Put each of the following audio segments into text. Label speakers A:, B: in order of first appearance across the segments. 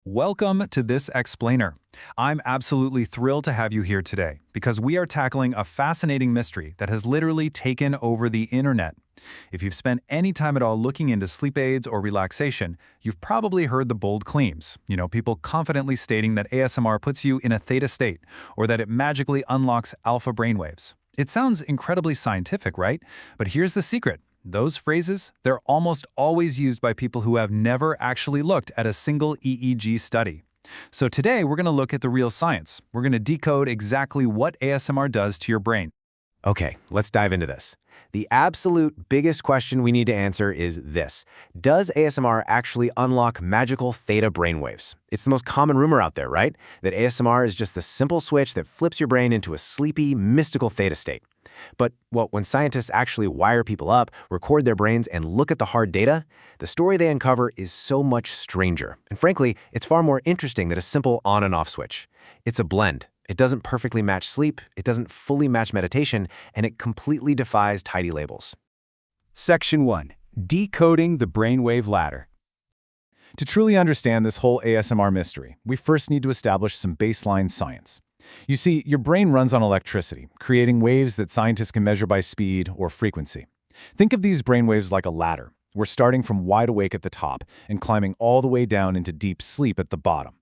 A: Welcome to This Explainer. I'm absolutely thrilled to have you here today because we are tackling a fascinating mystery that has literally taken over the internet. If you've spent any time at all looking into sleep aids or relaxation, you've probably heard the bold claims. People confidently stating that ASMR puts you in a theta state or that it magically unlocks alpha brainwaves. It sounds incredibly scientific, right? But here's the secret. Those phrases, they're almost always used by people who have never actually looked at a single EEG study. So today, we're going to look at the real science. We're going to decode exactly what ASMR does to your brain.
B: Okay, let's dive into this. The absolute biggest question we need to answer is this. Does ASMR actually unlock magical theta brainwaves? It's the most common rumor out there, right? That ASMR is just the simple switch that flips your brain into a sleepy, mystical theta state. But, when scientists actually wire people up, record their brains, and look at the hard data, the story they uncover is so much stranger. And frankly, it's far more interesting than a simple on and off switch. It's a blend. It doesn't perfectly match sleep, it doesn't fully match meditation, and it completely defies tidy labels.
A: Section 1. Decoding the brainwave ladder. To truly understand this whole ASMR mystery, we first need to establish some baseline science. You see, your brain runs on electricity, creating waves that scientists can measure by speed or frequency. Think of these brainwaves like a ladder. We're starting from wide awake at the top and climbing all the way down into deep sleep at the bottom.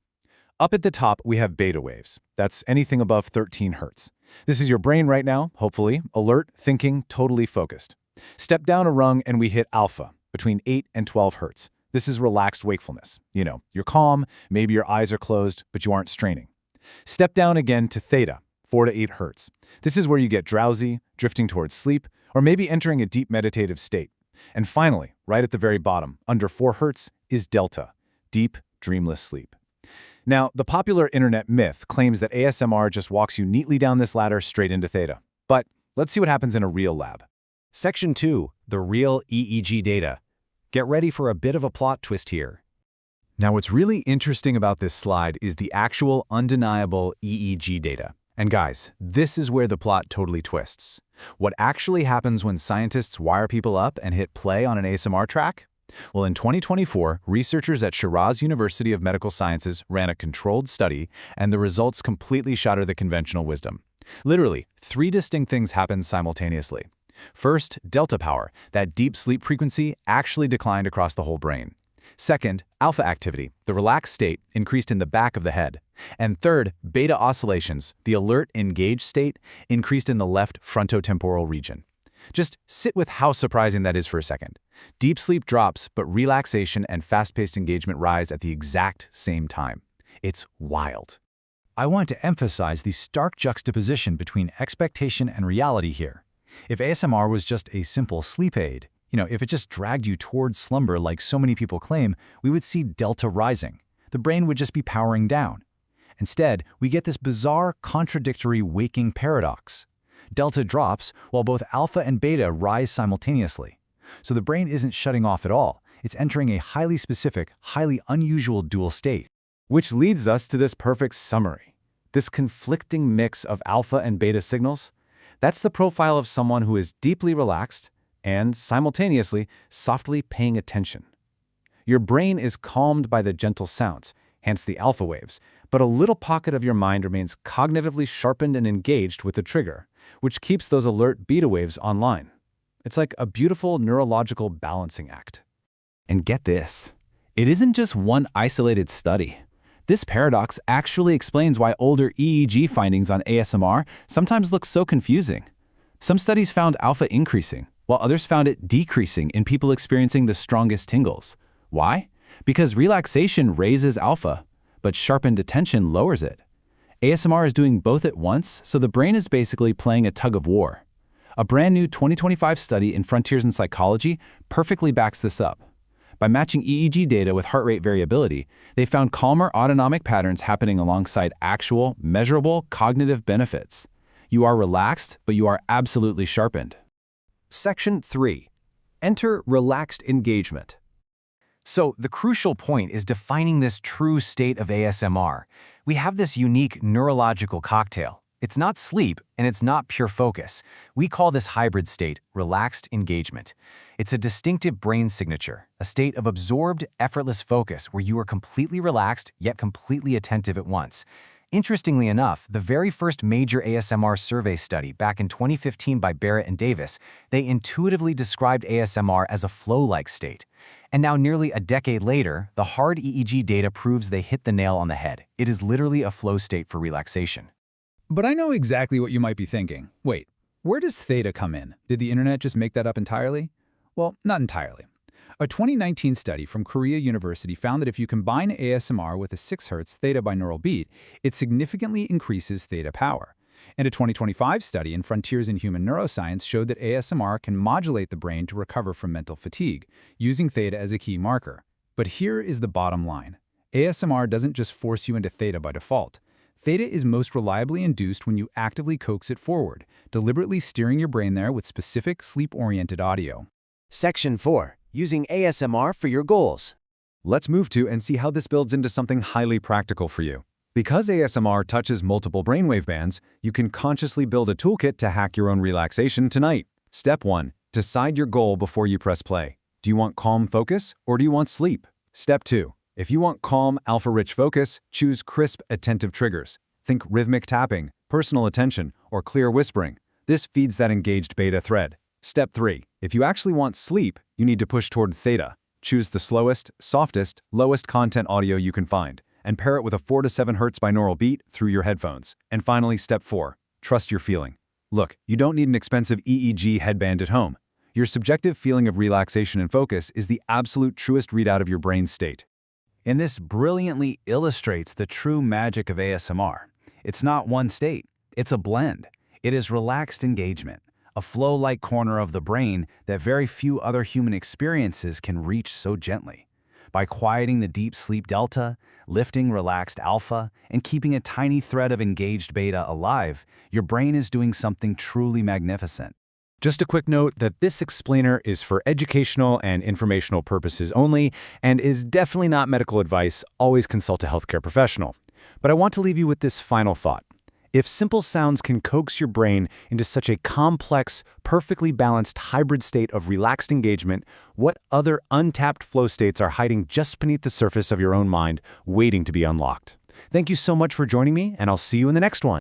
A: Up at the top, we have beta waves. That's anything above 13 hertz. This is your brain right now, hopefully, alert, thinking, totally focused. Step down a rung and we hit alpha, between 8 and 12 hertz. This is relaxed wakefulness. You're calm, maybe your eyes are closed, but you aren't straining. Step down again to theta, 4 to 8 hertz. This is where you get drowsy, drifting towards sleep, or maybe entering a deep meditative state. And finally, right at the very bottom, under 4 hertz, is delta, deep, dreamless sleep. Now, the popular internet myth claims that ASMR just walks you neatly down this ladder straight into theta. But let's see what happens in a real lab.
C: Section 2. The real EEG data. Get ready for a bit of a plot twist here.
A: Now, what's really interesting about this slide is the actual undeniable EEG data. And guys, this is where the plot totally twists. What actually happens when scientists wire people up and hit play on an ASMR track? Well, in 2024, researchers at Shiraz University of Medical Sciences ran a controlled study, and the results completely shatter the conventional wisdom. Literally, 3 distinct things happened simultaneously. First, delta power, that deep sleep frequency, actually declined across the whole brain. Second, alpha activity, the relaxed state, increased in the back of the head. And third, beta oscillations, the alert, engaged state, increased in the left frontotemporal region. Just sit with how surprising that is for a second. Deep sleep drops, but relaxation and fast-paced engagement rise at the exact same time. It's wild.
C: I want to emphasize the stark juxtaposition between expectation and reality here. If ASMR was just a simple sleep aid, if it just dragged you towards slumber like so many people claim, we would see delta rising. The brain would just be powering down. Instead, we get this bizarre, contradictory waking paradox. Delta drops while both alpha and beta rise simultaneously. So the brain isn't shutting off at all. It's entering a highly specific, highly unusual dual state.
A: Which leads us to this perfect summary. This conflicting mix of alpha and beta signals, that's the profile of someone who is deeply relaxed and, simultaneously, softly paying attention. Your brain is calmed by the gentle sounds, hence the alpha waves, but a little pocket of your mind remains cognitively sharpened and engaged with the trigger, which keeps those alert beta waves online. It's like a beautiful neurological balancing act. And get this, it isn't just one isolated study. This paradox actually explains why older EEG findings on ASMR sometimes look so confusing. Some studies found alpha increasing, while others found it decreasing in people experiencing the strongest tingles. Why? Because relaxation raises alpha, but sharpened attention lowers it. ASMR is doing both at once, so the brain is basically playing a tug of war. A brand new 2025 study in Frontiers in Psychology perfectly backs this up. By matching EEG data with heart rate variability, they found calmer autonomic patterns happening alongside actual, measurable cognitive benefits. You are relaxed, but you are absolutely sharpened.
C: Section 3. Enter relaxed engagement.
B: So the crucial point is defining this true state of ASMR. We have this unique neurological cocktail, It's not sleep, and it's not pure focus. We call this hybrid state relaxed engagement. It's a distinctive brain signature, a state of absorbed, effortless focus where you are completely relaxed yet completely attentive at once. Interestingly enough, the very first major ASMR survey study back in 2015 by Barrett and Davis, they intuitively described ASMR as a flow-like state. And now nearly a decade later, the hard EEG data proves they hit the nail on the head. It is literally a flow state for relaxation.
C: But I know exactly what you might be thinking. Wait, where does theta come in? Did the internet just make that up entirely? Well, not entirely. A 2019 study from Korea University found that if you combine ASMR with a 6 Hz theta binaural beat, it significantly increases theta power. And a 2025 study in Frontiers in Human Neuroscience showed that ASMR can modulate the brain to recover from mental fatigue, using theta as a key marker. But here is the bottom line. ASMR doesn't just force you into theta by default. Theta is most reliably induced when you actively coax it forward, deliberately steering your brain there with specific sleep-oriented audio.
B: Section 4. Using ASMR for your goals.
A: Let's move to and see how this builds into something highly practical for you. Because ASMR touches multiple brainwave bands, you can consciously build a toolkit to hack your own relaxation tonight. Step 1. Decide your goal before you press play. Do you want calm focus or do you want sleep? Step 2. If you want calm, alpha-rich focus, choose crisp, attentive triggers. Think rhythmic tapping, personal attention, or clear whispering. This feeds that engaged beta thread. Step 3. If you actually want sleep, you need to push toward theta. Choose the slowest, softest, lowest content audio you can find, and pair it with a 4 to 7 Hz binaural beat through your headphones. And finally, step 4. Trust your feeling. Look, you don't need an expensive EEG headband at home. Your subjective feeling of relaxation and focus is the absolute truest readout of your brain's state.
C: And this brilliantly illustrates the true magic of ASMR. It's not one state, it's a blend. It is relaxed engagement, a flow-like corner of the brain that very few other human experiences can reach so gently. By quieting the deep sleep delta, lifting relaxed alpha, and keeping a tiny thread of engaged beta alive, your brain is doing something truly magnificent.
A: Just a quick note that this explainer is for educational and informational purposes only and is definitely not medical advice. Always consult a healthcare professional. But I want to leave you with this final thought. If simple sounds can coax your brain into such a complex, perfectly balanced hybrid state of relaxed engagement, what other untapped flow states are hiding just beneath the surface of your own mind, waiting to be unlocked? Thank you so much for joining me, and I'll see you in the next one.